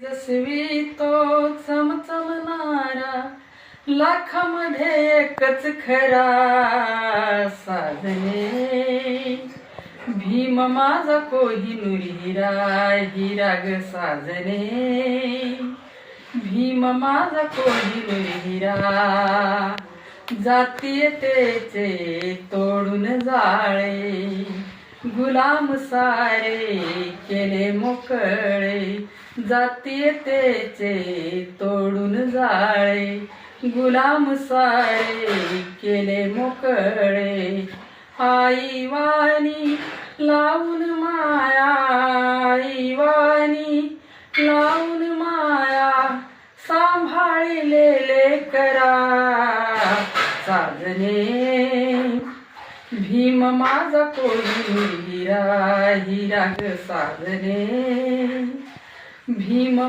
यशवी तो चमचमणारा लाखामध्ये एकच खरा साजने भीम माझा कोहिनूर हिरा हिरा ग साजने भीम माझा कोहिनूर हिरा जातीयतेचे तोडून जाळे गुलाम सारे केले मोकळे जातीयतेचे तोडून जाळे गुलाम सारे केले मोकळे आई वाणी लावून माया आई वाणी लावून माया सांभाळलेले करा साजने भीम माझा कोहिनूर हिरा हिरा ग साजने भीम